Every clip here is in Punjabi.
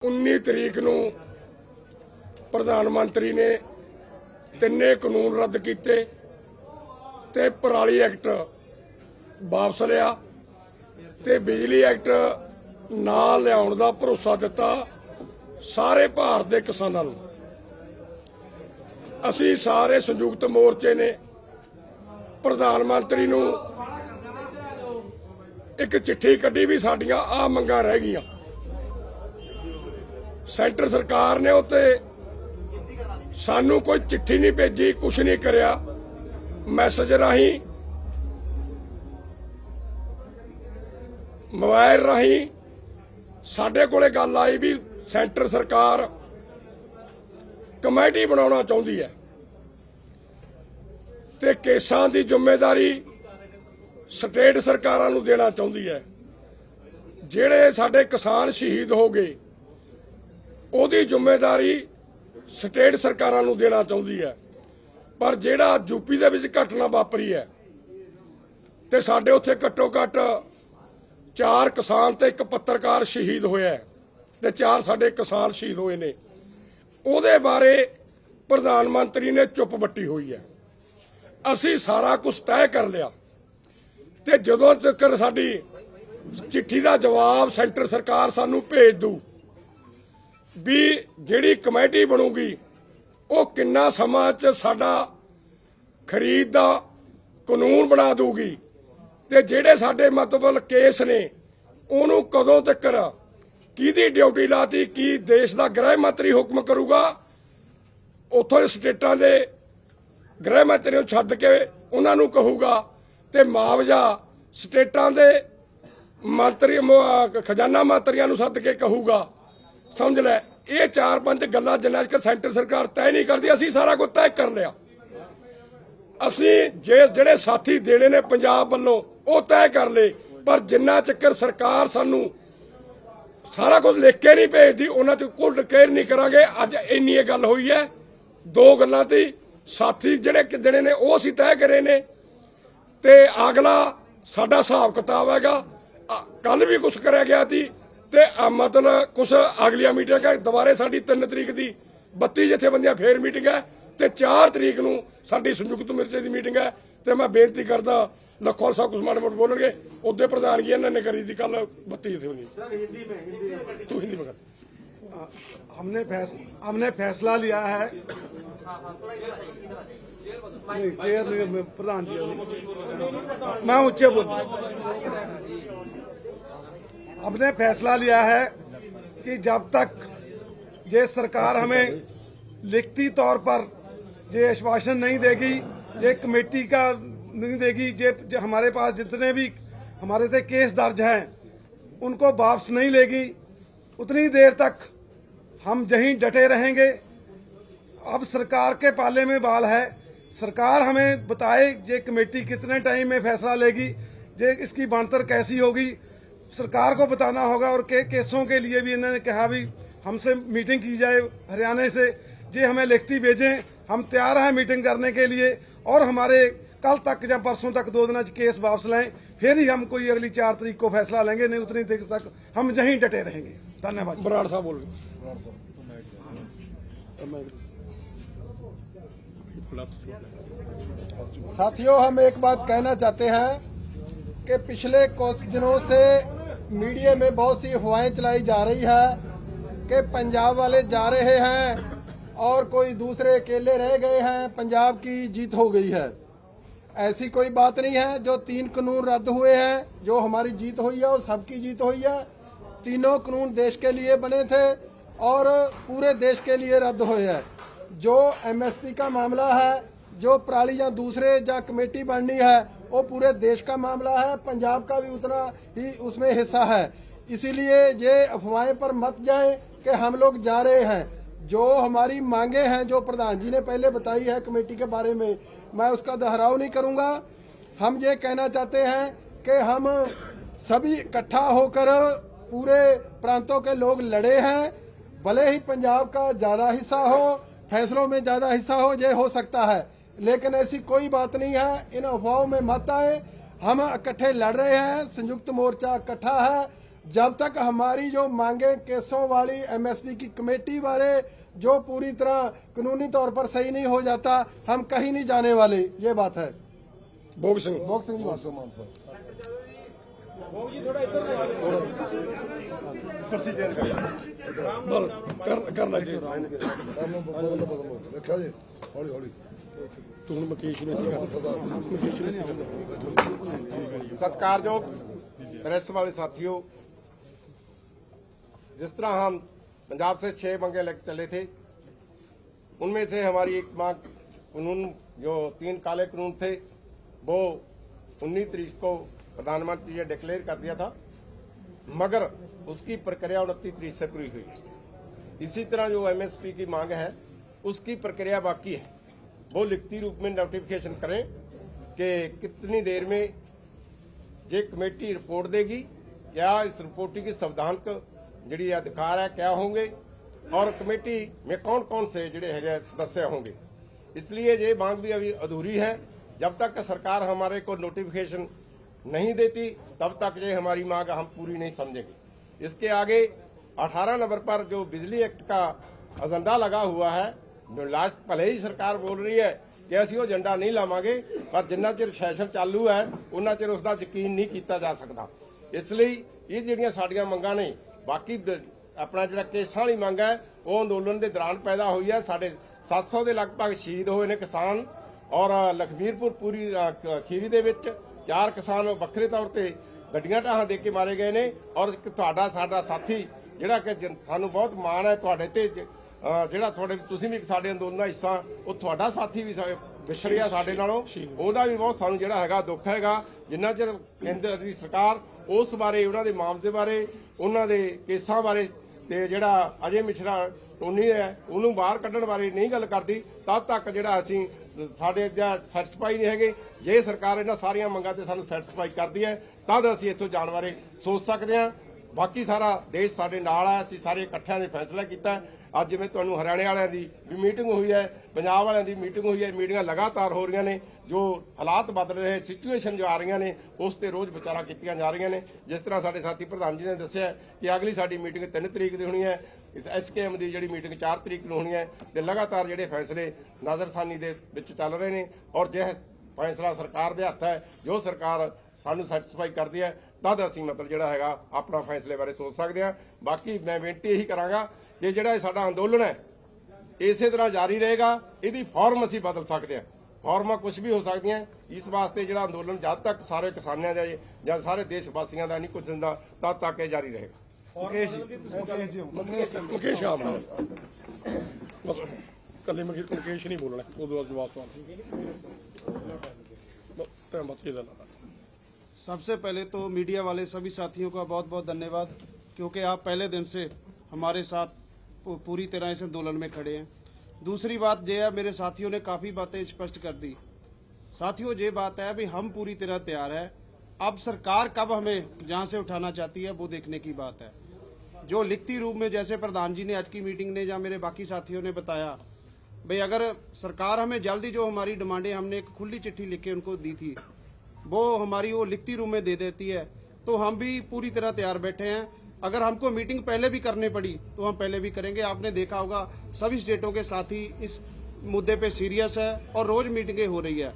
19 तरीक नूं प्रधानमंत्री ने तिन्ने कानून रद्द किए ते पराली एक्ट वापस लिया ते बिजली एक्ट ना लियाउण दा भरोसा दिता सारे भारत के किसानां नूं। असीं सारे संयुक्त मोर्चे ने प्रधानमंत्री नूं एक चिट्ठी कड्ढी भी साडियां आ मंगां रह गईयां। सेंटर सरकार ने उत्ते सानू कोई चिट्ठी नहीं भेजी, कुछ नहीं करया। मैसेज राही मोबाइल राही साडे कोले गल आई भी सेंटर सरकार कमेटी बनाउणा चाहुंदी है ते केसां दी जिम्मेदारी स्टेट सरकारां नूं देना चाहुंदी है। जिहड़े साडे किसान शहीद हो गए ਉਹਦੀ ਜ਼ਿੰਮੇਵਾਰੀ ਸਟੇਟ ਸਰਕਾਰਾਂ ਨੂੰ ਦੇਣਾ ਚਾਹੁੰਦੀ ਹੈ। ਪਰ ਜਿਹੜਾ ਯੂਪੀ ਦੇ ਵਿੱਚ ਘਟਨਾ ਵਾਪਰੀ ਹੈ ਤੇ ਸਾਡੇ ਉੱਥੇ ਘੱਟੋ ਘੱਟ 4 ਕਿਸਾਨ ਤੇ ਇੱਕ ਪੱਤਰਕਾਰ ਸ਼ਹੀਦ ਹੋਇਆ ਤੇ 4 ਸਾਡੇ ਕਿਸਾਨ ਸ਼ਹੀਦ ਹੋਏ ਨੇ, ਉਹਦੇ ਬਾਰੇ ਪ੍ਰਧਾਨ ਮੰਤਰੀ ਨੇ ਚੁੱਪ ਵੱਟੀ ਹੋਈ ਹੈ। ਅਸੀਂ ਸਾਰਾ ਕੁਝ ਤੈਅ ਕਰ ਲਿਆ ਤੇ ਜਦੋਂ ਤੱਕ ਸਾਡੀ ਚਿੱਠੀ ਦਾ ਜਵਾਬ ਸੈਂਟਰ ਸਰਕਾਰ ਸਾਨੂੰ ਭੇਜ ਦੂ भी जिहड़ी कमेटी बनूगी वो किन्ना समां च साडा खरीद दा कानून बना दूगी ते जिहड़े साडे मतलब केस ने उहनूं कदों तक किहदी ड्यूटी लाती, की देश दा गृह मंत्री हुक्म करूगा, उत्थों स्टेटां दे गृह मंत्री नूं छड्ड के उहनां नूं कहूगा ते मुआवजा स्टेटां दे मंत्री खजाना मंत्रियां नूं सद्द के कहूगा। समझ लै ये 4-5 गल्लां जिन्ना चਿਰ सेंटर सरकार तय नहीं करती असीं सारा कुछ तय कर लिया। असीं ਜਿਹੜੇ साथी देने ने पंजाब ਵੱਲੋਂ ਉਹ तय कर ले, पर जिन्ना चਿਰ सरकार सानू सारा कुछ लिख के नहीं भेजती उन्हां ते कोई केयर नहीं करांगे। अज इन्नी गल हुई है, 2 गल्लां ती साथी ਜਿਹੜੇ देने ने ਉਹ ਅਸੀਂ तय करे ने ते अगला साडा हिसाब किताब हैगा। कल भी कुछ कराया गया थी ते मतलब कुछ अगलियां मीटिंग है। दोबारे साडी 3 तरीक की 32 जथेबंदियां फिर मीटिंग है ते 4 तरीक नूं साडी संयुक्त मोर्चे की मीटिंग है। ते मैं बेनती करदा लखौल साहब कुछ माड़े मोटे बोलणगे, उहदे प्रधानगी इन्हां ने करी थी कल 32 जथेबंदी। तू हिंदी में कर। हमने फैसला लिया है चेयर प्रधान जी मैं ऊंचे बोल हमने फैसला लिया है कि जब तक ये सरकार हमें लिखती तौर पर ये आश्वासन नहीं देगी, ये कमेटी का नहीं देगी, ये हमारे पास जितने भी हमारे से केस दर्ज हैं उनको वापस नहीं लेगी, उतनी देर तक हम यहीं डटे रहेंगे। अब सरकार के पाले में बाल है, सरकार हमें बताए ये कमेटी कितने टाइम में फैसला लेगी, ये इसकी बनतर कैसी होगी, सरकार को बताना होगा। और केसों के लिए भी इन्होंने कहा भी हमसे मीटिंग की जाए हरियाणा से, जे हमें लिखती भेजें, हम तैयार हैं मीटिंग करने के लिए। और हमारे कल तक या परसों तक 2 दिन केस वापस लाएं, फिर ही हम कोई अगली 4 तरीक को फैसला लेंगे, नहीं उतनी देर तक हम यहीं डटे रहेंगे। धन्यवाद। बराड़ साहब बोल साथियों, हम एक बात कहना चाहते हैं कि पिछले कुछ दिनों से मीडिया में बहुत सी अफवाहें चलाई जा रही है कि पंजाब वाले जा रहे हैं और कोई दूसरे अकेले रह गए हैं, पंजाब की जीत हो गई है। ऐसी कोई बात नहीं है। जो 3 कानून रद्द हुए हैं, जो हमारी जीत हुई है और सबकी जीत हुई है। तीनों कानून देश के लिए बने थे और पूरे देश के लिए रद्द हुए हैं। जो MSP का मामला है, जो पराली या दूसरे या कमेटी बननी है, वो पूरे देश का मामला है, पंजाब का भी उतना ही उसमें हिस्सा है। इसीलिए ये अफवाहें पर मत जाएं कि हम लोग जा रहे हैं। जो हमारी मांगे हैं, जो प्रधान जी ने पहले बताई है कमेटी के बारे में, मैं उसका दोहराव नहीं करूंगा। हम ये कहना चाहते हैं कि हम सभी इकट्ठा होकर पूरे प्रांतों के लोग लड़े हैं। भले ही पंजाब का ज्यादा हिस्सा हो, फैसलों में ज्यादा हिस्सा हो, ये हो सकता है, लेकिन ऐसी कोई बात नहीं है। इन अफवाहों में मत आए। हम इकट्ठे लड़ रहे हैं, संयुक्त मोर्चा इकट्ठा है। जब तक हमारी जो मांगे केसों वाली एमएसपी की कमेटी बारे जो पूरी तरह कानूनी तौर पर सही नहीं हो जाता, हम कहीं नहीं जाने वाले। ये बात है। भोग सिंह भोग सिंह जी। ਬਲ ਕਰ ਲੈ ਜੀ ਵੇਖਿਆ ਜੀ ਹੌਲੀ ਹੌਲੀ ਤੂੰ ਹੁਣ ਮੁਕੇਸ਼ ਨੂੰ ਇੱਥੇ ਕਰ ਮੁਕੇਸ਼ ਨੂੰ ਇੱਥੇ ਕਰ सत्कारयोग प्रेस वाले साथियों, जिस तरह हम पंजाब से 6 मांगे लेकर चले थे, उनमें से हमारी एक मांग कानून जो 3 काले कानून थे वो 19 तारीख को प्रधानमंत्री जी ने डिक्लेयर कर दिया था, मगर उसकी प्रक्रिया 29 तारीख से पूरी हुई। इसी तरह जो एमएसपी की मांग है उसकी प्रक्रिया बाकी है, वो लिखती रूप में नोटिफिकेशन करें कि कितनी देर में जे कमेटी रिपोर्ट देगी, क्या इस रिपोर्ट की संवैधानिक जी अधिकार है क्या होंगे, और कमेटी में कौन कौन से जोड़े है सदस्य होंगे। इसलिए ये मांग भी अभी अधूरी है। जब तक सरकार हमारे को नोटिफिकेशन नहीं देती तब तक ये हमारी मांग हम पूरी नहीं समझेंगे। इसके आगे 18 नवंबर पर जो बिजली एक्ट का एजेंडा लगा हुआ है, जो लास्ट भले ही सरकार बोल रही है कि ਅਸੀਂ ਉਹ ਏਜੰਡਾ ਨਹੀਂ ਲਾਵਾਂਗੇ, ਪਰ ਜਿੰਨਾ ਚਿਰ ਸੈਸ਼ਨ ਚਾਲੂ ਹੈ ਉਹਨਾਂ ਚਿਰ ਉਸ ਦਾ ਯਕੀਨ ਨਹੀਂ ਕੀਤਾ ਜਾ ਸਕਦਾ। ਇਸ ਲਈ ਇਹ ਜਿਹੜੀਆਂ ਸਾਡੀਆਂ ਮੰਗਾਂ ਨੇ, ਬਾਕੀ ਆਪਣਾ ਜਿਹੜਾ ਕੇਸਾਂ ਵਾਲੀ ਮੰਗ ਹੈ ਉਹ ਅੰਦੋਲਨ ਦੇ ਦੌਰਾਨ ਪੈਦਾ ਹੋਈ ਹੈ। ਸਾਡੇ 700 ਦੇ ਲਗਭਗ ਸ਼ਹੀਦ ਹੋਏ ਨੇ ਕਿਸਾਨ, ਔਰ ਲਖਮੀਰਪੁਰ ਪੂਰੀ ਖੀਰੀ ਦੇ ਵਿੱਚ 4 ਕਿਸਾਨ ਵੱਖਰੇ ਤੌਰ ਤੇ ਗੱਡੀਆਂ ਢਾਹਾਂ ਦੇ ਕੇ ਮਾਰੇ ਗਏ ਨੇ, ਔਰ ਤੁਹਾਡਾ ਸਾਡਾ ਸਾਥੀ ਜਿਹੜਾ ਕਿ ਸਾਨੂੰ ਬਹੁਤ ਮਾਣ ਹੈ ਤੁਹਾਡੇ ਤੇ, ਜਿਹੜਾ ਤੁਹਾਡੇ ਤੁਸੀਂ ਵੀ ਸਾਡੇ ਅੰਦੋਲਨ ਦਾ ਹਿੱਸਾ, ਉਹ ਤੁਹਾਡਾ ਸਾਥੀ ਵੀ ਵਿਛੜਿਆ ਸਾਡੇ ਨਾਲੋਂ, ਉਹਦਾ ਵੀ ਬਹੁਤ ਸਾਨੂੰ ਜਿਹੜਾ ਹੈਗਾ ਦੁੱਖ ਹੈਗਾ। ਜਿੰਨਾ ਚਿਰ ਕੇਂਦਰ ਦੀ ਸਰਕਾਰ ਉਸ ਬਾਰੇ, ਉਹਨਾਂ ਦੇ ਮਾਮਲੇ ਬਾਰੇ, ਉਹਨਾਂ ਦੇ ਕੇਸਾਂ ਬਾਰੇ ਤੇ ਜਿਹੜਾ ਅਜੇ ਮਿਸ਼ਰਾ ਟੋਨੀ ਹੈ ਉਹਨੂੰ ਬਾਹਰ ਕੱਢਣ ਬਾਰੇ ਨਹੀਂ ਗੱਲ ਕਰਦੀ, ਤਦ ਤੱਕ ਜਿਹੜਾ ਅਸੀਂ ਸਾਡੇ ਸੈਟੀਸਫਾਈ ਨਹੀਂ ਹੈਗੇ। ਜੇ ਸਰਕਾਰ ਇਹਨਾਂ ਸਾਰੀਆਂ ਮੰਗਾਂ ਤੇ ਸਾਨੂੰ ਸੈਟੀਸਫਾਈ ਕਰਦੀ ਹੈ ਤਦ ਅਸੀਂ ਇੱਥੋਂ ਜਾਣ ਬਾਰੇ ਸੋਚ ਸਕਦੇ ਹਾਂ। ਬਾਕੀ ਸਾਰਾ ਦੇਸ਼ ਸਾਡੇ ਨਾਲ ਹੈ, ਅਸੀਂ ਸਾਰੇ ਇਕੱਠਿਆਂ ਨੇ ਫੈਸਲਾ ਕੀਤਾ। ਅੱਜ ਜਿਵੇਂ ਤੁਹਾਨੂੰ ਹਰਿਆਣੇ ਵਾਲਿਆਂ ਦੀ ਵੀ ਮੀਟਿੰਗ ਹੋਈ ਹੈ, ਪੰਜਾਬ ਵਾਲਿਆਂ ਦੀ ਮੀਟਿੰਗ ਹੋਈ ਹੈ, ਮੀਟਿੰਗਾਂ ਲਗਾਤਾਰ ਹੋ ਰਹੀਆਂ ਨੇ। ਜੋ ਹਾਲਾਤ ਬਦਲ ਰਹੇ, ਸਿਚੁਏਸ਼ਨ ਜੋ ਆ ਰਹੀਆਂ ਨੇ ਉਸ ਤੇ ਰੋਜ਼ ਵਿਚਾਰਾਂ ਕੀਤੀਆਂ ਜਾ ਰਹੀਆਂ ਨੇ। ਜਿਸ ਤਰ੍ਹਾਂ ਸਾਡੇ ਸਾਥੀ ਪ੍ਰਧਾਨ ਜੀ ਨੇ ਦੱਸਿਆ ਕਿ ਅਗਲੀ ਸਾਡੀ ਮੀਟਿੰਗ 3 ਤਰੀਕ ਦੀ ਹੋਣੀ ਹੈ, ਇਸ ਐਸਕੇਐਮ ਦੀ ਜਿਹੜੀ ਮੀਟਿੰਗ 4 ਤਰੀਕ ਨੂੰ ਹੋਣੀ ਹੈ, ਤੇ ਲਗਾਤਾਰ ਜਿਹੜੇ ਫੈਸਲੇ ਨਜ਼ਰਸਾਨੀ ਦੇ ਵਿੱਚ ਚੱਲ ਰਹੇ ਨੇ। ਔਰ ਜੇ ਫੈਸਲਾ ਸਰਕਾਰ ਦੇ ਹੱਥ ਹੈ, ਜੋ ਸਰਕਾਰ ਸਾਨੂੰ ਸੈਟੀਸਫਾਈ ਕਰਦੀ ਹੈ ਤਦ ਅਸੀਂ ਮਤਲਬ ਜਿਹੜਾ ਹੈਗਾ ਆਪਣਾ ਫੈਸਲੇ ਬਾਰੇ ਸੋਚ ਸਕਦੇ ਹਾਂ। ਬਾਕੀ ਮੈਂ ਬੇਨਤੀ ਇਹੀ ਕਰਾਂਗਾ ਕਿ ਜਿਹੜਾ ਇਹ ਸਾਡਾ ਅੰਦੋਲਨ ਹੈ ਇਸੇ ਤਰ੍ਹਾਂ ਜਾਰੀ ਰਹੇਗਾ। ਇਹਦੀ ਫਾਰਮ ਅਸੀਂ ਬਦਲ ਸਕਦੇ ਹਾਂ, ਫਾਰਮਾਂ ਕੁਝ ਵੀ ਹੋ ਸਕਦੀਆਂ। ਇਸ ਵਾਸਤੇ ਜਿਹੜਾ ਅੰਦੋਲਨ ਜਦ ਤੱਕ ਸਾਰੇ ਕਿਸਾਨਾਂ ਦਾ ਜਾਂ ਸਾਰੇ ਦੇਸ਼ ਵਾਸੀਆਂ ਦਾ ਨਹੀਂ ਕੁਝ ਹੁੰਦਾ ਤਦ ਤੱਕ ਇਹ ਜਾਰੀ ਰਹੇਗਾ। ਮੁਕੇਸ਼ ਆਪ ਬਸ ਕੱਲੇ ਮੁਕੇਸ਼ ਨਹੀਂ ਬੋਲਣਾ, ਉਦੋਂ ਜਵਾਬ ਸਵਾਲ ਬਸ ਇਹਦਾ ਲਾ। सबसे पहले तो मीडिया वाले सभी साथियों का बहुत बहुत धन्यवाद, क्योंकि आप पहले दिन से हमारे साथ पूरी तरह इस आंदोलन में खड़े हैं। दूसरी बात यह है, मेरे साथियों ने काफ़ी बातें स्पष्ट कर दी। साथियों ये बात है भी हम पूरी तरह तैयार है, अब सरकार कब हमें जहाँ से उठाना चाहती है वो देखने की बात है। जो लिखती रूप में जैसे प्रधान जी ने आज की मीटिंग ने या मेरे बाकी साथियों ने बताया, भाई अगर सरकार हमें जल्दी जो हमारी डिमांडें हमने एक खुली चिट्ठी लिख के उनको दी थी वो हमारी वो लिखती रूप में दे देती है, तो हम भी पूरी तरह तैयार बैठे हैं। अगर हमको मीटिंग पहले भी करनी पड़ी तो हम पहले भी करेंगे। आपने देखा होगा सभी स्टेटों के साथी इस मुद्दे पे सीरियस है और रोज मीटिंगें हो रही है।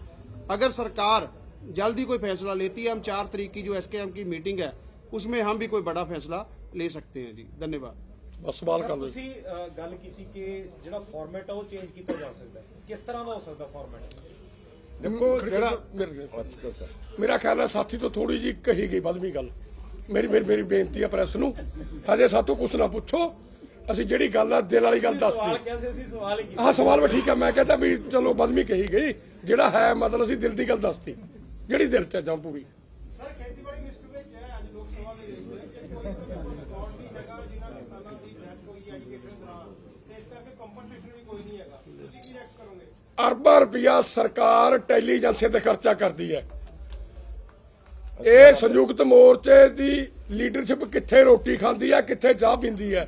अगर सरकार जल्दी कोई फैसला लेती है, हम 4 तारीख की जो एसकेएम की मीटिंग है उसमें हम भी कोई बड़ा फैसला ले सकते हैं जी। धन्यवाद। ਬਸ ਸਵਾਲ ਕਰ ਲਓ। ਤੁਸੀਂ ਗੱਲ ਕੀਤੀ ਕਿ ਜਿਹੜਾ ਫਾਰਮੈਟ ਆ ਉਹ ਚੇਂਜ ਕੀਤਾ ਜਾ ਸਕਦਾ ਹੈ, ਕਿਸ ਤਰ੍ਹਾਂ ਦਾ ਹੋ ਸਕਦਾ ਫਾਰਮੈਟ? ਦੇਖੋ ਜਿਹੜਾ ਮੇਰਾ ਖਿਆਲ ਹੈ ਸਾਥੀ ਤੋਂ ਥੋੜੀ ਜੀ ਕਹੀ ਗਈ ਵੱਧਵੀਂ ਗੱਲ। ਮੇਰੀ ਬੇਨਤੀ ਹੈ ਪ੍ਰੈਸ ਨੂੰ, ਹਜੇ ਸਾਤੋਂ ਕੁਛ ਨਾ ਪੁੱਛੋ, ਅਸੀਂ ਜਿਹੜੀ ਗੱਲ ਆ ਦਿਲ ਵਾਲੀ ਗੱਲ ਦੱਸਦੀ। ਸਵਾਲ ਕਿਹਾ ਸੀ ਅਸੀਂ, ਸਵਾਲ ਹੀ ਕੀਤਾ। ਹਾਂ ਸਵਾਲ ਵੀ ਠੀਕ ਹੈ, ਮੈਂ ਕਹਿੰਦਾ ਵੀ ਚਲੋ ਵੱਧਵੀਂ ਕਹੀ ਗਈ, ਜਿਹੜਾ ਹੈ ਮਤਲਬ ਅਸੀਂ ਦਿਲ ਦੀ ਗੱਲ ਦੱਸਦੀ, ਜਿਹੜੀ ਦਿਲ 'ਚ ਜੰਪ ਵੀ। ਅਰਬਾਂ ਰੁਪਇਆ ਸਰਕਾਰ ਇੰਟੈਲੀਜੈਂਸ ਤੇ ਖਰਚਾ ਕਰਦੀ ਹੈ। ਇਹ ਸੰਯੁਕਤ ਮੋਰਚੇ ਦੀ ਲੀਡਰਸ਼ਿਪ ਕਿੱਥੇ ਰੋਟੀ ਖਾਂਦੀ ਹੈ, ਕਿੱਥੇ ਚਾਹ ਪੀਂਦੀ ਹੈ,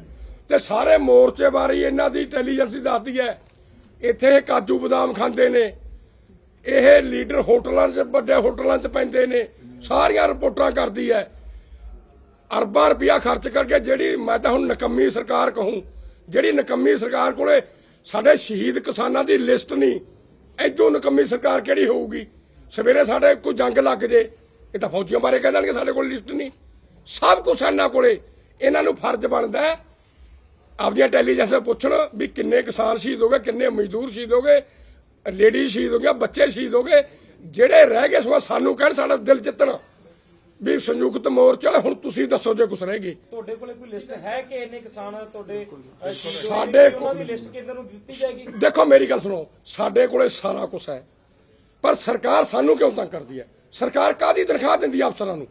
ਤੇ ਸਾਰੇ ਮੋਰਚੇ ਬਾਰੇ ਇਹਨਾਂ ਦੀ ਇੰਟੈਲੀਜੈਂਸ ਦੱਸਦੀ ਹੈ। ਇੱਥੇ ਇਹ ਕਾਜੂ ਬਦਾਮ ਖਾਂਦੇ ਨੇ, ਇਹ ਲੀਡਰ ਹੋਟਲਾਂ 'ਚ ਵੱਡੇ ਹੋਟਲਾਂ 'ਚ ਪੈਂਦੇ ਨੇ, ਸਾਰੀਆਂ ਰਿਪੋਰਟਾਂ ਕਰਦੀ ਹੈ। ਅਰਬਾਂ ਰੁਪਇਆ ਖਰਚ ਕਰਕੇ ਜਿਹੜੀ ਮੈਂ ਤਾਂ ਹੁਣ ਨਕੰਮੀ ਸਰਕਾਰ ਕਹੂੰ, ਜਿਹੜੀ ਨਕੰਮੀ ਸਰਕਾਰ ਕੋਲੇ ਸਾਡੇ ਸ਼ਹੀਦ ਕਿਸਾਨਾਂ ਦੀ ਲਿਸਟ ਨਹੀਂ, ਐਦੋਂ ਨਕੰਮੀ ਸਰਕਾਰ ਕਿਹੜੀ ਹੋਊਗੀ। ਸਵੇਰੇ ਸਾਡੇ ਕੋਈ ਜੰਗ ਲੱਗ ਜੇ ਇਹ ਤਾਂ ਫੌਜੀਆਂ ਬਾਰੇ ਕਹਿ ਦੇਣਗੇ ਸਾਡੇ ਕੋਲ ਲਿਸਟ ਨਹੀਂ। ਸਭ ਕੁਛ ਇਹਨਾਂ ਕੋਲੇ, ਇਹਨਾਂ ਨੂੰ ਫਰਜ਼ ਬਣਦਾ ਹੈ ਆਪਦੀਆਂ ਇੰਟੈਲੀਜੈਂਸ ਪੁੱਛਣ ਵੀ ਕਿੰਨੇ ਕਿਸਾਨ ਸ਼ਹੀਦ ਹੋ ਗਏ, ਕਿੰਨੇ ਮਜ਼ਦੂਰ ਸ਼ਹੀਦ ਹੋ ਗਏ, ਲੇਡੀ ਸ਼ਹੀਦ ਹੋ ਗਿਆ, ਬੱਚੇ ਸ਼ਹੀਦ ਹੋ ਗਏ। ਜਿਹੜੇ ਰਹਿ ਗਏ ਸੋ ਸਾਨੂੰ ਕਹਿਣ ਸਾਡਾ ਦਿਲ ਜਿੱਤਣਾ ਵੀ ਸੰਯੁਕਤ ਮੋਰਚਾ ਵਾਲੇ ਹੁਣ ਤੁਸੀਂ ਦੱਸੋ ਜੇ ਕੁਛ ਰਹਿ ਗਏ। ਤੁਹਾਡੇ ਕੋਲੇ ਕੋਈ ਲਿਸਟ ਹੈ ਕਿ ਇੰਨੇ ਕਿਸਾਨ ਤੁਹਾਡੇ ਸਾਡੇ ਉਹਨਾਂ ਦੀ ਲਿਸਟ ਕੇਂਦਰ ਨੂੰ ਦਿੱਤੀ ਜਾਏਗੀ? ਦੇਖੋ ਮੇਰੀ ਗੱਲ ਸੁਣੋ, ਸਾਡੇ ਕੋਲੇ ਸਾਰਾ ਕੁਛ ਹੈ, ਪਰ ਸਰਕਾਰ ਸਾਨੂੰ ਕਿਉਂ ਤੰਗ ਕਰਦੀ ਹੈ? ਸਰਕਾਰ ਕਾਹਦੀ ਤਨਖਾਹ ਦਿੰਦੀ ਹੈ ਅਫਸਰਾਂ ਨੂੰ?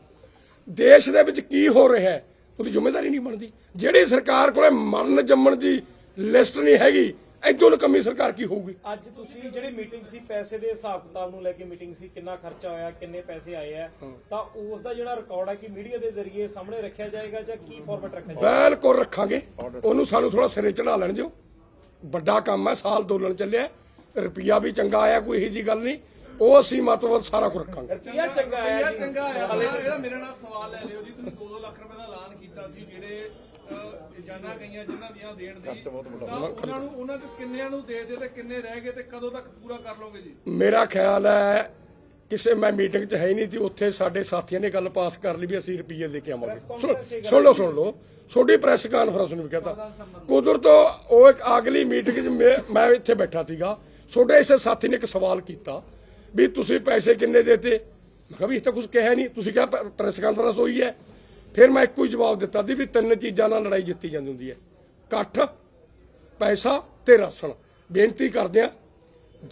ਦੇਸ਼ ਦੇ ਵਿੱਚ ਕੀ ਹੋ ਰਿਹਾ ਹੈ ਉਹਦੀ ਜ਼ਿੰਮੇਵਾਰੀ ਨਹੀਂ ਬਣਦੀ। ਜਿਹੜੀ ਸਰਕਾਰ ਕੋਲੇ ਮਰਨ ਜੰਮਣ ਦੀ ਲਿਸਟ ਨਹੀਂ ਹੈਗੀ, ਐਦੋਂ ਨਕੰਮੀ ਸਰਕਾਰ ਕੀ ਹੋਊਗੀ? ਅੱਜ ਤੁਸੀਂ ਜਿਹੜੀ ਮੀਟਿੰਗ ਸੀ, ਪੈਸੇ ਦੇ ਹਿਸਾਬ ਕਿਤਾਬ ਨੂੰ ਲੈ ਕੇ ਮੀਟਿੰਗ ਸੀ, ਕਿੰਨਾ ਖਰਚਾ ਹੋਇਆ, ਕਿੰਨੇ ਪੈਸੇ ਆਏ ਆ, ਤਾਂ ਉਸ ਦਾ ਜਿਹੜਾ ਰਿਕਾਰਡ ਹੈ ਕਿ ਮੀਡੀਆ ਦੇ ਜ਼ਰੀਏ ਸਾਹਮਣੇ ਰੱਖਿਆ ਜਾਏਗਾ ਜਾਂ ਕੀ ਫਾਰਮੈਟ ਰੱਖਿਆ ਜਾਏਗਾ? ਬਿਲਕੁਲ ਰੱਖਾਂਗੇ। ਉਹਨੂੰ ਸਾਨੂੰ ਥੋੜਾ ਸਿਰੇ ਚੜਾ ਲੈਣ ਦਿਓ। ਵੱਡਾ ਕੰਮ ਹੈ, ਸਾਲ ਦੋਲਣ ਚੱਲਿਆ, ਰੁਪਈਆ ਵੀ ਚੰਗਾ ਆਇਆ, ਕੋਈ ਇਹੋ ਜੀ ਗੱਲ ਨਹੀਂ। ਉਹ ਅਸੀਂ ਮਤਲਬ ਸਾਰਾ ਕੁਝ ਰੱਖਾਂਗੇ। ਰੁਪਈਆ ਚੰਗਾ ਆਇਆ ਜੀ। ਇਹਦਾ ਮੇਰੇ ਨਾਲ ਸਵਾਲ ਲੈ ਲਿਓ ਜੀ। ਤੁਸੀਂ 2-2 ਲੱਖ ਰੁਪਏ ਦਾ ਐਲਾਨ ਕੀਤਾ ਸੀ, ਜਿਹੜੇ ਜਾਨਾਂ ਗਈਆਂ ਜਿਨ੍ਹਾਂ ਦੀਆਂ ਦੇਣ ਦੀ, ਤਾਂ ਉਹਨਾਂ ਚ ਕਿੰਨਿਆਂ ਨੂੰ ਦੇ ਤੇ ਕਿੰਨੇ ਰਹਿ ਗਏ ਤੇ ਕਦੋਂ ਤੱਕ ਪੂਰਾ ਕਰ ਲਓਗੇ ਜੀ? ਮੇਰਾ ਖਿਆਲ ਹੈ ਕਿਸੇ ਮੈਂ ਮੀਟਿੰਗ 'ਚ ਹੈ ਹੀ ਨਹੀਂ ਸੀ, ਉੱਥੇ ਸਾਡੇ ਸਾਥੀਆਂ ਨੇ ਗੱਲ ਪਾਸ ਕਰ ਲਈ ਵੀ ਅਸੀਂ ਰੁਪਈਏ ਦੇ ਕੇ ਆਵਾਂਗੇ। ਸੁਣ ਲਓ ਛੋਟੀ ਪ੍ਰੈਸ ਕਾਨਫਰੰਸ ਨੂੰ ਵੀ ਕਹਤਾ। ਕੁਦਰਤ ਉਹ ਇੱਕ ਅਗਲੀ ਮੀਟਿੰਗ 'ਚ ਮੈਂ ਇੱਥੇ ਬੈਠਾ ਸੀਗਾ, ਛੋਟੇ ਇਸੇ ਸਾਥੀ ਨੇ ਇੱਕ ਸਵਾਲ ਕੀਤਾ ਵੀ ਤੁਸੀਂ ਪੈਸੇ ਕਿੰਨੇ ਦੇਤੇ? ਮੈਂ ਕਿਹਾ ਵੀ ਇਹ ਤਾਂ ਕੁਝ ਕਿਹਾ ਨਹੀਂ, ਤੁਸੀਂ ਕਿਹਾ ਪ੍ਰੈਸ ਕਾਨਫਰੰਸ ਹੋਈ ਹੈ। ਫਿਰ ਮੈਂ ਇੱਕੋ ਹੀ ਜਵਾਬ ਦਿੱਤਾ ਸੀ ਵੀ 3 ਚੀਜ਼ਾਂ ਨਾਲ ਲੜਾਈ ਜਿੱਤੀ ਜਾਂਦੀ ਹੁੰਦੀ ਹੈ, ਇਕੱਠ, ਪੈਸਾ ਤੇ ਰਾਸ਼ਨ। ਬੇਨਤੀ ਕਰਦੇ ਆ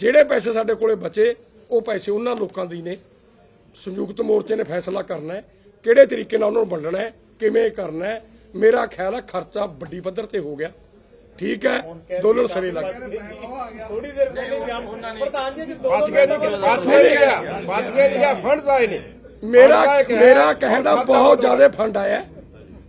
ਜਿਹੜੇ ਪੈਸੇ ਸਾਡੇ ਕੋਲੇ ਬਚੇ ਉਹ ਪੈਸੇ ਉਹਨਾਂ ਲੋਕਾਂ ਦੀ ਨੇ। ਸੰਯੁਕਤ ਮੋਰਚੇ ਨੇ ਫੈਸਲਾ ਕਰਨਾ ਹੈ ਕਿਹੜੇ ਤਰੀਕੇ ਨਾਲ ਉਹਨਾਂ ਨੂੰ ਵੰਡਣਾ ਹੈ, ਕਿਵੇਂ ਕਰਨਾ ਹੈ। ਮੇਰਾ ਖਿਆਲ ਹੈ ਖਰਚਾ ਵੱਡੀ ਪੱਧਰ ਤੇ ਹੋ ਗਿਆ, ਠੀਕ ਹੈ, ਦੋਲਣ ਸਰੇ ਲੱਗ ਗਏ। ਥੋੜੀ ਦੇਰ ਪਹਿਲੇ ਬਿਆਨ ਪ੍ਰਧਾਨ ਜੀ ਬਚ ਗਏ ਨਹੀਂ, ਫੰਡਸ ਆਏ ਨਹੀਂ। ਮੇਰਾ ਕਹਿਣ ਦਾ ਬਹੁਤ ਜ਼ਿਆਦਾ ਫੰਡ ਆਇਆ,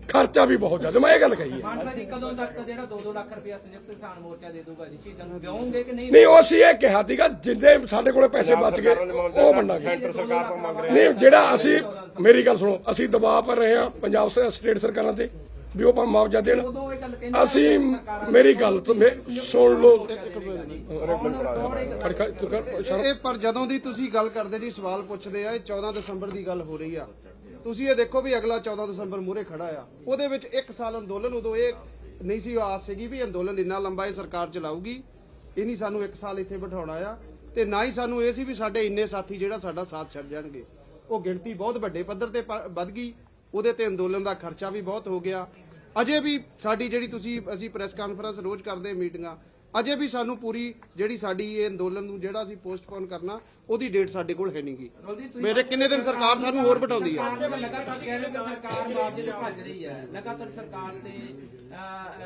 ਖਰਚਾ ਵੀ ਬਹੁਤ ਜ਼ਿਆਦਾ। ਮੈਂ ਇਹ ਗੱਲ ਕਹੀ ਹੈ। ਮਾਨਸਾ ਜੀ ਕਦੋਂ ਤੱਕ ਜਿਹੜਾ 2-2 ਲੱਖ ਰੁਪਇਆ ਸੰਯੁਕਤ ਕਿਸਾਨ ਮੋਰਚਾ ਦੇ ਦੂਗਾ ਜੀ? ਸ਼ਹੀਦਾਂ ਨੂੰ ਦਿਓਗੇ ਕਿ ਨਹੀਂ? ਨਹੀਂ ਉਹ ਅਸੀਂ ਇਹ ਕਿਹਾ ਸੀਗਾ ਜਿੰਦੇ ਸਾਡੇ ਕੋਲੇ ਪੈਸੇ ਬਚ ਗਏ ਉਹ ਵੰਡਾਂਗੇ। ਸੈਂਟਰ ਸਰਕਾਰ ਤੋਂ ਮੰਗ ਰਹੇ ਨਹੀਂ ਜਿਹੜਾ ਅਸੀਂ, ਮੇਰੀ ਗੱਲ ਸੁਣੋ, ਅਸੀਂ ਦਬਾਅ ਪਾ ਰਹੇ ਹਾਂ ਪੰਜਾਬ ਸਟੇਟ ਸਰਕਾਰਾਂ ਤੇ ਵੀ ਉਹ ਮੁਆਵਜ਼ਾ ਦੇਣ। ਉਦੋਂ ਇਹ ਗੱਲ ਕਹਿੰਦੇ ਅਸੀਂ ਮੇਰੀ ਗੱਲ ਸੁਣ ਲਓ। ਇਹ ਪਰ ਜਦੋਂ ਦੀ ਤੁਸੀਂ ਗੱਲ ਕਰਦੇ ਜੀ, ਸਵਾਲ ਪੁੱਛਦੇ ਆ, ਇਹ 14 ਦਸੰਬਰ ਦੀ ਗੱਲ ਹੋ ਰਹੀ ਆ। ਤੁਸੀਂ ਇਹ ਦੇਖੋ ਵੀ ਅਗਲਾ 14 ਦਸੰਬਰ ਮੂਹਰੇ ਖੜਾ ਆ, ਉਹਦੇ ਵਿੱਚ 1 ਸਾਲ ਅੰਦੋਲਨ। ਉਦੋਂ ਇਹ ਨਹੀਂ ਸੀ ਆਸ ਸੀਗੀ ਵੀ ਅੰਦੋਲਨ ਇੰਨਾ ਲੰਬਾ ਇਹ ਸਰਕਾਰ ਚਲਾਊਗੀ। ਇਹ ਨਹੀਂ ਸਾਨੂੰ 1 ਸਾਲ ਇੱਥੇ ਬਿਠਾਉਣਾ ਆ, ਤੇ ਨਾ ਹੀ ਸਾਨੂੰ ਇਹ ਸੀ ਵੀ ਸਾਡੇ ਇੰਨੇ ਸਾਥੀ ਜਿਹੜਾ ਸਾਡਾ ਸਾਥ ਛੱਡ ਜਾਣਗੇ। ਉਹ ਗਿਣਤੀ ਬਹੁਤ ਵੱਡੇ ਪੱਧਰ ਤੇ ਵੱਧ ਗਈ, ਉਹਦੇ ਤੇ ਅੰਦੋਲਨ ਦਾ ਖਰਚਾ ਵੀ ਬਹੁਤ ਹੋ ਗਿਆ। ਅਜੇ ਵੀ ਸਾਡੀ ਜਿਹੜੀ ਅਸੀਂ ਪ੍ਰੈਸ ਕਾਨਫਰੰਸ ਰੋਜ਼ ਕਰਦੇ ਮੀਟਿੰਗਾਂ, ਅਜੇ ਵੀ ਸਾਨੂੰ ਪੂਰੀ ਜਿਹੜੀ ਸਾਡੀ ਇਹ ਅੰਦੋਲਨ ਨੂੰ ਜਿਹੜਾ ਅਸੀਂ ਪੋਸਟਪੋਨ ਕਰਨਾ ਉਹਦੀ ਡੇਟ ਸਾਡੇ ਕੋਲ ਹੈ ਨਹੀਂਗੀ। ਮੇਰੇ ਕਿੰਨੇ ਦਿਨ ਸਰਕਾਰ ਸਾਨੂੰ ਹੋਰ ਬਿਠਾਉਂਦੀ ਆ। ਲਗਾਤਾਰ ਕਹਿ ਰਹੇ ਹੋ ਕਿ ਸਰਕਾਰ ਮੁਆਵਜ਼ੇ ਤੇ ਭੱਜ ਰਹੀ ਹੈ, ਲਗਾਤਾਰ ਸਰਕਾਰ ਤੇ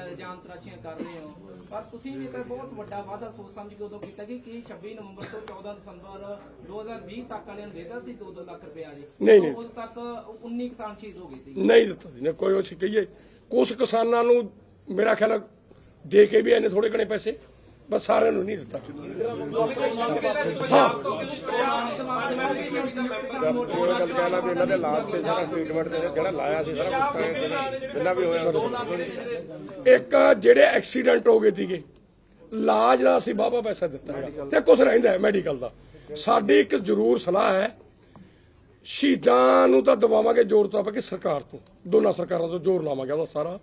ਇਲਜ਼ਾਮ ਤਰਾਸ਼ੀਆਂ ਕਰ ਰਹੇ ਹੋ, ਪਰ ਤੁਸੀਂ ਵੀ ਤਾਂ ਬਹੁਤ ਵੱਡਾ ਵਾਅਦਾ ਸੋਚ ਸਮਝ ਕੇ ਉਦੋਂ ਕੀਤਾ ਕਿ 26 ਨਵੰਬਰ ਤੋਂ 14 ਦਸੰਬਰ 2020 ਤੱਕ ਵਾਲਿਆਂ ਨੂੰ ਦੇਦਾ ਸੀ 2-2 ਲੱਖ ਰੁਪਇਆ ਜੀ। ਨਹੀਂ ਉਦੋਂ ਤੱਕ 19 ਕਿਸਾਨ ਸ਼ਹੀਦ ਹੋ ਗਏ ਸੀ। ਨਹੀਂ ਦਿੱਤਾ ਸੀ, ਕੋਈ ਉਹ ਕਹੀਏ ਕੁਝ ਕਿਸਾਨਾਂ ਨੂੰ ਮੇਰਾ ਖਿਆਲ ਦੇ ਕੇ ਵੀ ਇਹਨੇ ਥੋੜੇ ਘਣੇ ਪੈਸੇ, ਬਸ ਸਾਰਿਆਂ ਨੂੰ ਨਹੀਂ ਦਿੱਤਾ। ਗੱਲ ਕਹਿਣਾ ਵੀ ਇਹਨਾਂ ਦੇ ਲਾਜ ਤੇ ਸਾਰਾ ਟ੍ਰੀਟਮੈਂਟ ਤੇ ਜਿਹੜਾ ਲਾਇਆ ਸੀ ਸਾਰਾ ਕੁਝ ਜਿੰਨਾ ਵੀ ਹੋਇਆ। ਇੱਕ ਜਿਹੜੇ ਐਕਸੀਡੈਂਟ ਹੋ ਗਏ ਸੀਗੇ, ਇਲਾਜ ਦਾ ਅਸੀਂ ਵਾਹਵਾ ਪੈਸਾ ਦਿੱਤਾ ਤੇ ਕੁਝ ਰਹਿੰਦਾ ਹੈ ਮੈਡੀਕਲ ਦਾ। ਸਾਡੀ ਇੱਕ ਜ਼ਰੂਰ ਸਲਾਹ ਹੈ, ਸ਼ਹੀਦਾਂ ਨੂੰ ਤਾਂ ਦਬਾਵਾਂਗੇ ਜ਼ੋਰ ਤਾਂ ਕਿ ਸਰਕਾਰ ਤੋਂ, ਦੋਨਾਂ ਸਰਕਾਰਾਂ ਤੋਂ ਜ਼ੋਰ ਲਾਵਾਂਗੇ ਉਹਦਾ ਸਾਰਾ।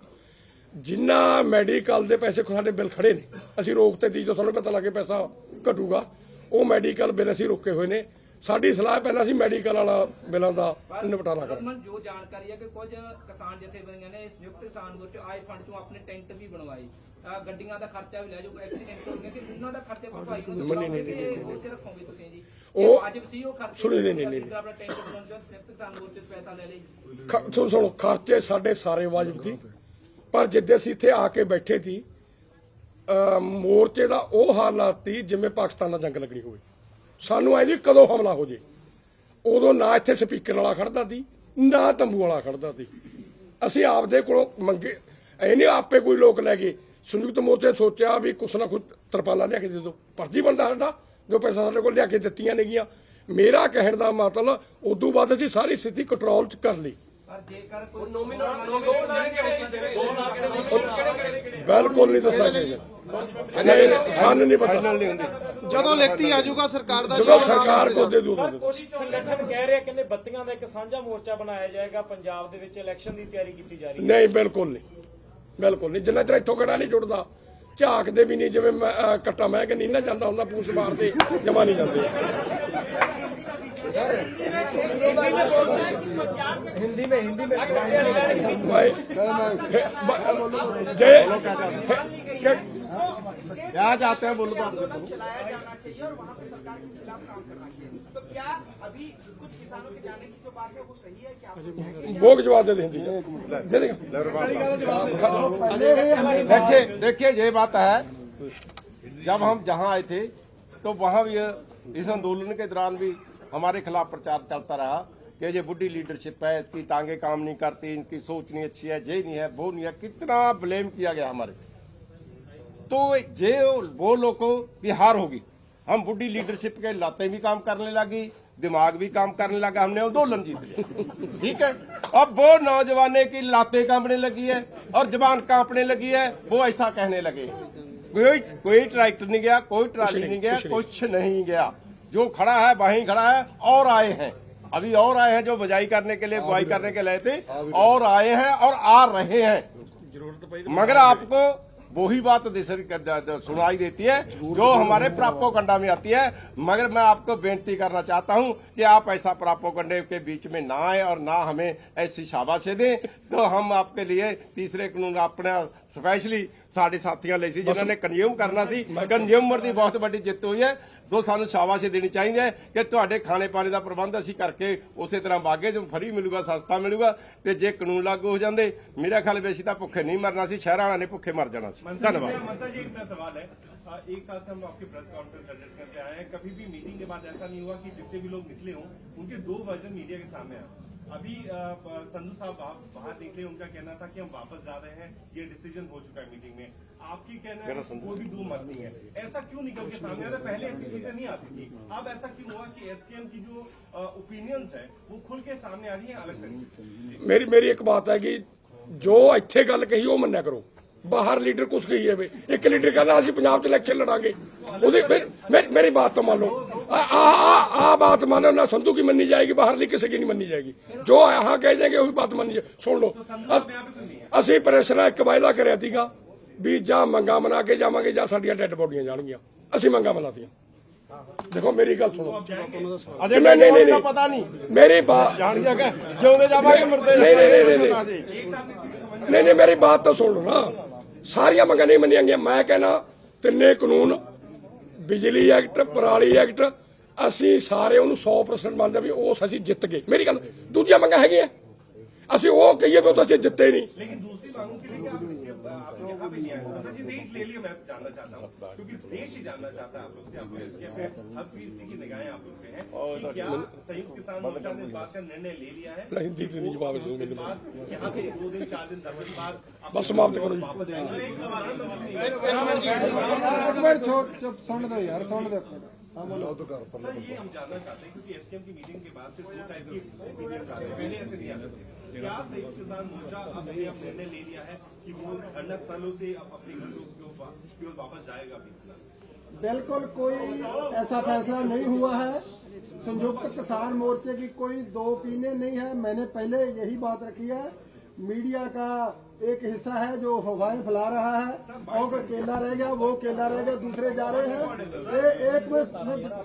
ਜਿੰਨਾ ਮੈਡੀਕਲ ਦੇ ਪੈਸੇ ਸਾਡੇ ਬਿੱਲ ਖੜੇ ਨੇ, ਅਸੀਂ ਰੋਕਤੇ ਸੀ, ਜੋ ਸਾਨੂੰ ਪਤਾ ਲੱਗੇ ਪੈਸਾ ਘਟੂਗਾ, ਉਹ ਮੈਡੀਕਲ ਬਿੱਲ ਅਸੀਂ ਰੋਕੇ ਹੋਏ ਨੇ। ਸਾਡੀ ਸਲਾਹ ਪਹਿਲਾਂ ਅਸੀਂ ਮੈਡੀਕਲ ਵਾਲਾ ਬਿੱਲਾਂ ਦਾ ਨਿਪਟਾਰਾ ਕਰਾਂਗੇ। ਜੋ ਜਾਣਕਾਰੀ ਹੈ ਕਿ ਕੁਝ ਕਿਸਾਨ ਜਥੇਬੰਦੀਆਂ ਨੇ ਸੰਯੁਕਤ ਕਿਸਾਨ ਮੋਰਚਾ ਆਏ ਫੰਡ ਚੋਂ ਆਪਣੇ ਟੈਂਟ ਵੀ ਬਣਵਾਏ, ਗੱਡੀਆਂ ਦਾ ਖਰਚਾ ਵੀ ਲੈ ਜਾਓ, ਐਕਸੀਡੈਂਟ ਹੋ ਗਿਆ ਕਿ ਉਹਨਾਂ ਦਾ ਖਰਚਾ ਭਰਪਾਈ ਉੱਥੇ ਰੱਖੋਗੇ ਤੁਸੀਂ ਜੀ? ਉਹ ਅੱਜ ਸੀ ਉਹ ਖਰਚੇ ਸੁਣੀ ਨਹੀਂ ਆਪਣਾ ਟੈਂਟ ਬਣਾਉਣ ਚੋਂ ਸੰਯੁਕਤ ਕਿਸਾਨ ਮੋਰਚੇ ਤੋਂ ਪੈਸਾ ਲੈ ਲਈ। ਸੁਣੋ ਖਰਚੇ ਸਾਡੇ ਸਾਰੇ ਵਾਜਬ ਸੀ, ਪਰ ਜਿੱਦੇ ਅਸੀਂ ਇੱਥੇ ਆ ਕੇ ਬੈਠੇ ਸੀ ਮੋਰਚੇ ਦਾ ਉਹ ਹਾਲਾਤ ਸੀ ਜਿਵੇਂ ਪਾਕਿਸਤਾਨ ਨਾਲ ਜੰਗ ਲੱਗਣੀ ਹੋਵੇ। ਸਾਨੂੰ ਐ ਜੀ ਕਦੋਂ ਹਮਲਾ ਹੋ ਜੇ, ਉਦੋਂ ਨਾ ਇੱਥੇ ਸਪੀਕਰ ਵਾਲਾ ਖੜਦਾ ਸੀ, ਨਾ ਤੰਬੂ ਵਾਲਾ ਖੜਦਾ ਸੀ। ਅਸੀਂ ਆਪਦੇ ਕੋਲੋਂ ਮੰਗੇ, ਇਹ ਨਹੀਂ ਆਪੇ ਕੋਈ ਲੋਕ ਲੈ ਗਏ। ਸੰਯੁਕਤ ਮੋਰਚੇ ਸੋਚਿਆ ਵੀ ਕੁਛ ਨਾ ਕੁਛ ਤਰਪਾਲਾਂ ਲਿਆ ਕੇ ਦੇ ਦਿਓ, ਫਰਜ਼ੀ ਬਣਦਾ ਸਾਡਾ ਜੋ ਪੈਸਾ ਸਾਡੇ ਕੋਲ ਲਿਆ ਕੇ ਦਿੱਤੀਆਂ ਨੇਗੀਆਂ। ਮੇਰਾ ਕਹਿਣ ਦਾ ਮਤਲਬ ਉਦੋਂ ਬਾਅਦ ਅਸੀਂ ਸਾਰੀ ਸਥਿਤੀ ਕੰਟਰੋਲ 'ਚ ਕਰ ਲਈ। ਪਰ ਜੇਕਰ ਕੋਈ ਬਿਲਕੁਲ ਨਹੀਂ ਦੱਸ ਸਕਦੇ ਸਾਨੂੰ ਨਹੀਂ ਪਤਾ ਜਦੋਂ ਲਿਖਤੀ ਆ ਜਾਊਗਾ ਸਰਕਾਰ ਦਾ ਜਦੋਂ ਸਰਕਾਰ ਕੋ ਦੇ ਦੂ ਕੁਝ ਸੰਗਠਨ ਕਹਿ ਰਿਹਾ ਕਹਿੰਦੇ ਬੱਤੀਆਂ ਦਾ ਇੱਕ ਸਾਂਝਾ ਮੋਰਚਾ ਬਣਾਇਆ ਜਾਏਗਾ, ਪੰਜਾਬ ਦੇ ਵਿੱਚ ਇਲੈਕਸ਼ਨ ਦੀ ਤਿਆਰੀ ਕੀਤੀ ਜਾ ਰਹੀ ਹੈ। ਨਹੀਂ ਬਿਲਕੁਲ ਨਹੀਂ ਜਿੰਨਾ ਚਿਰ ਇੱਥੋਂ ਕਿਹੜਾ ਨਹੀਂ ਜੁੜਦਾ ਝਾਕਦੇ ਵੀ ਨਹੀਂ, ਜਿਵੇਂ ਕੱਟਾ ਮੈਂ ਕਿ ਨਹੀਂ ਨਾ ਜਾਂਦਾ ਹੁੰਦਾ ਪੂਛ ਮਾਰਦੇ ਜਮਾ ਨਹੀਂ ਜਾਂਦੇ। हिंदी में भाई जय क्या चाहते हैं बोलो तो आपसे बोलो। चलाया जाना चाहिए और वहाँ पे सरकार के खिलाफ काम करना चाहिए। तो क्या अभी कुछ किसानों के जाने की जो बात है वो सही है क्या? वो जवाब दे हिंदी दे देगा। देखिए ये बात है, जब हम जहां आए थे तो वहां भी इस आंदोलन के दौरान भी हमारे खिलाफ प्रचार चलता रहा कि ये बुढ़ी लीडरशिप है, इसकी टांगे काम नहीं करती, इनकी सोच नहीं अच्छी है, ये नहीं है वो नहीं है, कितना ब्लेम किया गया हमारे। तो ये वो लोगों की हार होगी। हम बुढ़ी लीडरशिप के लाते भी काम करने लगी, दिमाग भी काम करने लगा, हमने आंदोलन जीत लिया। ठीक है, अब वो नौजवाने की लाते कांपने लगी है और जबान कांपने लगी है, वो ऐसा कहने लगे। कोई ट्रैक्टर नहीं गया, कोई ट्राली नहीं गया, कुछ नहीं गया, जो खड़ा है वहीं खड़ा है। और आए हैं, अभी और आए हैं जो बजाई करने के लिए बुआई करने के लिए थे, और आए हैं और आ रहे हैं। मगर आपको वही बात सुनाई देती है जो हमारे प्रापोकंडा में आती है। मगर मैं आपको बेनती करना चाहता हूं कि आप ऐसा प्रापोकंडे के बीच में ना आए और ना हमें ऐसी शाबाशी दें। तो हम आपके लिए तीसरे कानून अपने स्पेशली साढ़े साथियों ਲਈ ਸੀ ਜਿਨ੍ਹਾਂ ਨੇ ਕੰਜ਼ਿਊਮ ਕਰਨਾ ਸੀ, ਕੰਜ਼ਿਊਮਰ ਦੀ ਬਹੁਤ ਵੱਡੀ ਜਿੱਤ ਹੋਈ ਹੈ। तो सानू शाबाशी देनी चाहिए कि तुहाडे खाने पाने का प्रबंध असीं करके उस तरह बागे जो फ्री मिलूगा, सस्ता मिलूगा। तो जे कानून लागू हो जाते मेरा ख्याल वैसे तो भुखे नहीं मरना सी, शहर वालों ने भुखे मर जाना सी। धन्यवाद। मनसा जी, इतना सवाल है, एक साल से हम आपके प्रेस कॉन्फ्रेंस अटेंड करते आए हैं, कभी भी मीटिंग के बाद ऐसा नहीं हुआ कि जितने भी लोग निकले हों उनके दो वर्जन मीडिया के सामने आए। अभी संधू साहब आप बाहर निकले, उनका कहना था कि हम वापस जा रहे हैं, ये डिसीजन हो चुका है मीटिंग में। आपकी कहना है वो भी दो मत नहीं है, ऐसा क्यों निकल के सामने आ रहा है? पहले ऐसी चीजें नहीं आती थी, अब ऐसा क्यों हुआ कि एसकेएम की जो ओपिनियंस है वो खुल के सामने आ रही है अलग तरीके? मेरी एक बात है कि जो इत्थे गल कही वो मन्निया करो। बाहर लीडर कुछ कही है, एक लीडर कहना असं पंजाब च इलैक्शन लड़ांगे, मेरी बात तो मान लो, आ बात मानो ना संधू की मन्नी जाएगी, बाहरली किसी की नहीं मन्नी जाएगी। जो यहाँ कह जाएंगे वही बात मन्नी जाए। सुन लो, असी प्रेशर एक वायदा कराया थीगा भी जा मंगा मना के जावांगे जा साडियां डेड बॉडियां जाणगियां, असी मंगा मनातियां। देखो मेरी गल सुनो, अजय नहीं पता नहीं मेरी बात जिउंदे जावांगे मरदे नहीं मेरी बात तो सुन लो ना, सारियां मंगां नहीं मनियां गईयां। मैं कहना तिन्ने कानून, बिजली एक्ट, पराली एक्ट, असी सारे उन्होंने 100% मानते भी उस असी जित गए। मेरी गल दूजियां मंगां हैगियां, असी वो कहिए भी तो असी जिते नहीं। लेकिन दूसरी मांगों के लिए आप यहाँ भी नहीं आए। मनसा जी, देश ले लिया, मैं जानना चाहता हूँ क्योंकि देश ही जानना चाहता है आप लोग से, आपको एसकेएम है, हर किसी की निगाहें आप लोग पे हैं कि क्या संयुक्त किसान मोर्चा ने इस बात का निर्णय ले लिया है? हिंदी से जवाब यहाँ से 2 दिन 4 दिन 10 दिन बाद बस समाप्त करो। चुप सुन दो यार, सुन दो। सर, ये हम जानना चाहते हैं क्योंकि एसकेएम की मीटिंग के बाद से 2 टाइप की ओपिनियन आते हैं, पहले ऐसे नहीं आते थे। क्या संयुक्त किसान मोर्चा अब निर्णय ले लिया है कि वो धरना स्थलों से अपने घरों की ओर वापस जाएगा? बिल्कुल कोई ऐसा फैसला नहीं हुआ है। संयुक्त किसान मोर्चे की कोई दो ओपिनियन नहीं है। मैंने पहले यही बात रखी है, मीडिया का एक हिस्सा है जो हवाएं फैला रहा है और कोई केला रह गया, वो केला रह गया, दूसरे जा रहे हैं। एक में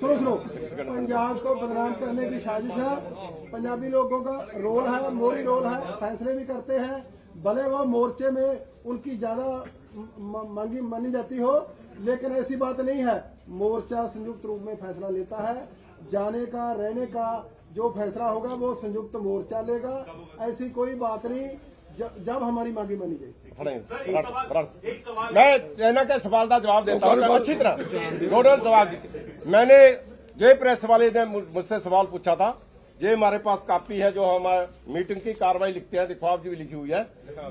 सुनो, पंजाब को बदनाम करने की साजिश है। पंजाबी लोगों का रोल है, मोरी रोल है, फैसले भी करते हैं, भले वो मोर्चे में उनकी ज्यादा मांगी मानी जाती हो, लेकिन ऐसी बात नहीं है। मोर्चा संयुक्त रूप में फैसला लेता है, जाने का, रहने का जो फैसला होगा वो संयुक्त मोर्चा लेगा। ऐसी कोई बात नहीं। जब हमारी मांगी मानी गई। मैं कहना के सवाल का जवाब देता हूँ अच्छी तरह। नोडल सवाल मैंने जो प्रेस वाले ने मुझसे सवाल पूछा था, ये हमारे पास कॉपी है जो हमारे मीटिंग की कार्रवाई लिखते हैं, देखो आप जी भी लिखी हुई है,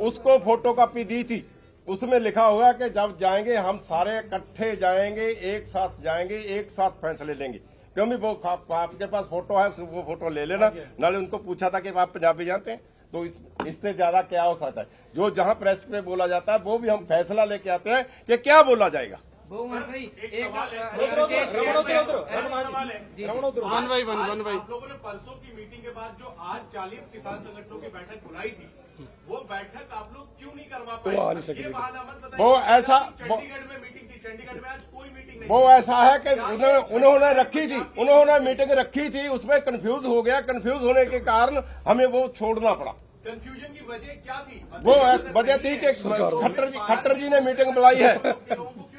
उसको फोटो कॉपी दी थी। उसमें लिखा हुआ है कि जब जाएंगे हम सारे इकट्ठे जाएंगे, एक साथ जाएंगे, एक साथ फैसले लेंगे। क्योंकि वो आपके पास फोटो है, वो फोटो ले लेना। नाले उनको पूछा था कि आप पंजाबी जानते हैं, तो इससे ज्यादा क्या हो सकता है? जो जहां प्रेस पे बोला जाता है वो भी हम फैसला लेके आते हैं कि क्या बोला जाएगा। वन बाई वन आप लोगों ने परसों की मीटिंग के बाद जो आज 40 किसान संगठनों की बैठक बुलाई थी, वो बैठक आप लोग क्यों नहीं करवा पाए? वो आ नहीं सके। ये बहाना मत बताइए। वो ऐसा चंडीगढ़ में मीटिंग थी, चंडीगढ़ में आज कोई मीटिंग नहीं। वो ऐसा है कि उन्होंने रखी थी, उन्होंने मीटिंग रखी थी, उसमें कंफ्यूज हो गया। कंफ्यूज होने के कारण हमें वो छोड़ना पड़ा। कंफ्यूजन की वजह क्या थी? वो वजह थी कि खट्टर जी ने मीटिंग बुलाई है,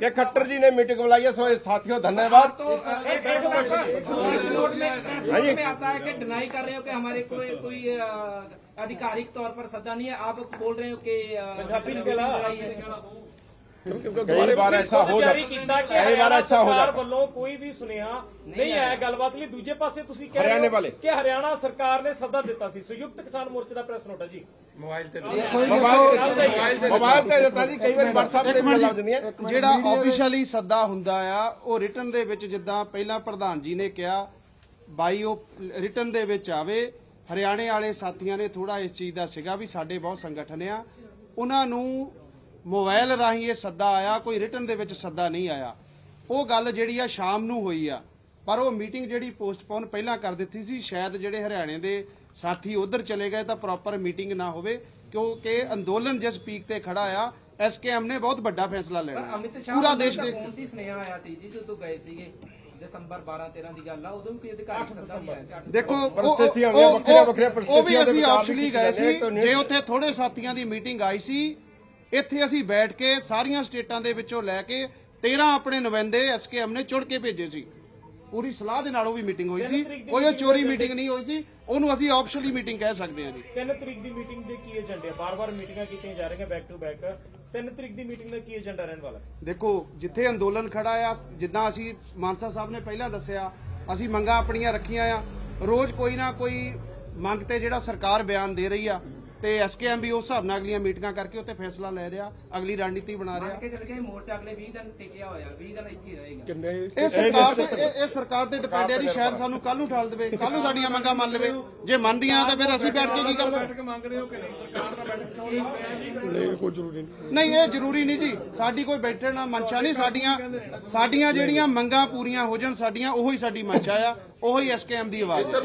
कि खट्टर जी ने मीटिंग बुलाई है। सो साथियों धन्यवाद। तो नोट में आता है कि डिनाई कर रहे हो कि हमारे कोई आधिकारिक तौर पर सत्ता नहीं है। आप बोल रहे हो कि कई बार ऐसा हो जाता, कई बार ऐसा हो जाता। ਵੱਲੋਂ ਕੋਈ ਵੀ ਸੁਨੇਹਾ ਨਹੀਂ ਆਇਆ ਗੱਲਬਾਤ ਲਈ। ਦੂਜੇ ਪਾਸੇ ਤੁਸੀਂ ਕਹਿ ਹਰਿਆਣੇ ਰਹੇ ਹੋ ਵਾਲੇ। ਕਿ ਹਰਿਆਣਾ ਸਰਕਾਰ ਨੇ ਸੱਦਾ ਦਿੱਤਾ ਸੀ। ਸੰਯੁਕਤ ਕਿਸਾਨ ਮੋਰਚੇ ਦਾ ਪ੍ਰੈਸ ਨੋਟ ਹੈ ਜੀ। ਮੋਬਾਈਲ ਤੇ ਦਿੱਤਾ ਜੀ, ਕਈ ਵਾਰੀ WhatsApp ਤੇ ਵੀ ਲੱਗ ਜਾਂਦੀਆਂ। ਜਿਹੜਾ ਆਫੀਸ਼ੀਅਲੀ ਸੱਦਾ ਹੁੰਦਾ ਆ ਉਹ ਰਿਟਨ ਦੇ ਵਿੱਚ, ਜਿੱਦਾਂ ਪਹਿਲਾਂ ਪ੍ਰਧਾਨ ਜੀ ਨੇ ਕਿਹਾ, ਬਾਈ ਉਹ ਰਿਟਨ ਦੇ ਵਿੱਚ ਆਵੇ। ਹਰਿਆਣੇ ਵਾਲੇ ਸਾਥੀਆਂ ਨੇ ਥੋੜਾ ਇਸ ਚੀਜ਼ ਦਾ ਸੀਗਾ ਵੀ ਸਾਡੇ ਬਹੁਤ ਸੰਗਠਨ ਆ, ਉਹਨਾਂ ਨੂੰ ਮੋਬਾਈਲ ਰਾਹੀਂ ਇਹ ਸੱਦਾ ਆਇਆ, ਕੋਈ ਰਿਟਨ ਦੇ ਵਿੱਚ ਸੱਦਾ ਨਹੀਂ ਆਇਆ। ਉਹ ਗੱਲ ਜਿਹੜੀ ਆ ਸ਼ਾਮ ਨੂੰ ਹੋਈ ਆ, ਪਰ ਉਹ ਮੀਟਿੰਗ ਜਿਹੜੀ ਪੋਸਟਪੋਨ ਪਹਿਲਾਂ ਕਰ ਦਿੱਤੀ ਸੀ। ਸ਼ਾਇਦ ਜਿਹੜੇ ਹਰਿਆਣੇ ਦੇ ਸਾਥੀ ਉਧਰ ਚਲੇ ਗਏ ਤਾਂ ਪ੍ਰੋਪਰ ਮੀਟਿੰਗ ਨਾ ਹੋਵੇ, ਕਿਉਂਕਿ ਅੰਦੋਲਨ ਜਿਸ ਪੀਕ ਤੇ ਖੜਾ ਆ, ਐਸਕੇਐਮ ਨੇ ਬਹੁਤ ਵੱਡਾ ਫੈਸਲਾ ਲੈਣਾ ਅਮਿਤ ਸ਼ਾਹ ਪੂਰਾ ਦੇਸ਼ ਦੇ। ਫੋਨ ਤੇ ਸੁਨੇਹਾ ਆਇਆ ਸੀ ਜੀ ਜਦੋਂ ਗਏ ਸੀਗੇ ਦਸੰਬਰ 12-13 ਦੀ ਗੱਲ ਆ, ਉਦੋਂ ਵੀ ਕੋਈ ਅਧਿਕਾਰੀ ਸੱਦਾ ਨਹੀਂ ਆਇਆ ਸੀ। ਦੇਖੋ परिस्थितियां होंगी, ਵੱਖਰੀਆਂ ਉਹ ਵੀ ਅਸੀਂ ਆਪਸ਼ਲੀ ਗਏ ਸੀ। तो ਜੇ ਉੱਥੇ ਥੋੜੇ ਸਾਥੀਆਂ ਦੀ ਮੀਟਿੰਗ ਆਈ ਸੀ, ਇੱਥੇ ਅਸੀਂ ਬੈਠ ਕੇ ਸਾਰੀਆਂ ਸਟੇਟਾਂ ਦੇ ਵਿੱਚੋਂ ਲੈ ਕੇ 13 ਆਪਣੇ ਨੁਮਾਇੰਦੇ ਐਸਕੇਐਮ ਨੇ ਚੁਣ ਕੇ ਭੇਜੇ ਸੀ। ਪੂਰੀ ਸਲਾਹ ਦੇ ਨਾਲ ਉਹ ਵੀ ਮੀਟਿੰਗ ਹੋਈ ਸੀ, ਕੋਈ ਉਹ ਚੋਰੀ ਮੀਟਿੰਗ ਨਹੀਂ ਹੋਈ ਸੀ। ਉਹਨੂੰ ਅਸੀਂ ਆਪਸ਼ਲੀ ਮੀਟਿੰਗ ਕਹਿ ਸਕਦੇ ਹਾਂ ਜੀ। 3 ਤਰੀਕ ਦੀ ਮੀਟਿੰਗ ਦੇ ਕੀ ਏਜੰਡੇ? ਬਾਰ-ਬਾਰ ਮੀਟਿੰਗਾਂ ਕੀਤੀਆਂ ਜਾ ਰਹੀਆਂ ਬੈਕ ਟੂ ਬੈਕ। 3 ਤਰੀਕ ਦੀ ਮੀਟਿੰਗ ਦਾ ਕੀ ਏਜੰਡਾ ਰਹਿਣ ਵਾਲਾ? ਦੇਖੋ, ਜਿੱਥੇ ਅੰਦੋਲਨ ਖੜਾ ਆ, ਜਿੱਦਾਂ ਅਸੀਂ ਮਾਨਸਾ ਸਾਹਿਬ ਨੇ ਪਹਿਲਾਂ ਦੱਸਿਆ, ਅਸੀਂ ਮੰਗਾਂ ਆਪਣੀਆਂ ਰੱਖੀਆਂ ਆ। ਰੋਜ਼ ਕੋਈ ਨਾ ਕੋਈ ਮੰਗ ਤੇ ਜਿਹੜਾ ਸਰਕਾਰ ਬਿਆਨ ਦੇ ਰਹੀ ਆ, ਤੇ ਐਸਕੇਐਮ ਵੀ ਉਸ ਹਿਸਾਬ ਨਾਲ ਅਗਲੀਆਂ ਮੀਟਿੰਗਾਂ ਕਰਕੇ ਉੱਤੇ ਫੈਸਲਾ ਲੈ ਰਿਹਾ, ਅਗਲੀ ਰਣਨੀਤੀ ਬਣਾ ਰਿਹਾ। ਕਿ ਚਲ ਗਏ ਮੋਰਚਾ ਅਗਲੇ 20 ਦਿਨ ਟਿਕਿਆ ਹੋਇਆ, 20 ਦਿਨ ਇੱਥੇ ਹੀ ਰਹੇਗਾ। ਇਹ ਸਰਕਾਰ ਤੇ ਡਿਪੈਂਡ ਹੈ ਜੀ। ਸ਼ਾਇਦ ਸਾਨੂੰ ਕੱਲ ਨੂੰ ਠਾਲ ਦੇਵੇ, ਕੱਲ ਨੂੰ ਸਾਡੀਆਂ ਮੰਗਾਂ ਮੰਨ ਲਵੇ। ਜੇ ਮੰਨਦੀਆਂ ਤਾਂ ਫਿਰ ਅਸੀਂ ਬੈਠ ਕੇ ਕੀ ਕਰਨਾ? ਬੈਠਕ ਮੰਗ ਰਹੇ ਹੋ ਕਿ ਨਹੀਂ? ਸਰਕਾਰ ਦਾ ਬੈਠਕ ਚਾਹੁੰਦੀ ਨਹੀਂ, ਕੋਈ ਜ਼ਰੂਰੀ ਨਹੀਂ। ਨਹੀਂ, ਇਹ ਜ਼ਰੂਰੀ ਨਹੀਂ ਜੀ। ਸਾਡੀ ਕੋਈ ਬੈਠਣ ਨਾਲ ਮਨਸ਼ਾ ਨਹੀਂ। ਸਾਡੀਆਂ ਜਿਹੜੀਆਂ ਮੰਗਾਂ ਪੂਰੀਆਂ ਹੋ ਜਾਣ ਸਾਡੀਆਂ, ਉਹੀ ਸਾਡੀ ਮਨਸ਼ਾ ਆ, ਉਹੀ ਐਸਕੇਐਮ ਦੀ ਆਵਾਜ਼ ਹੈ।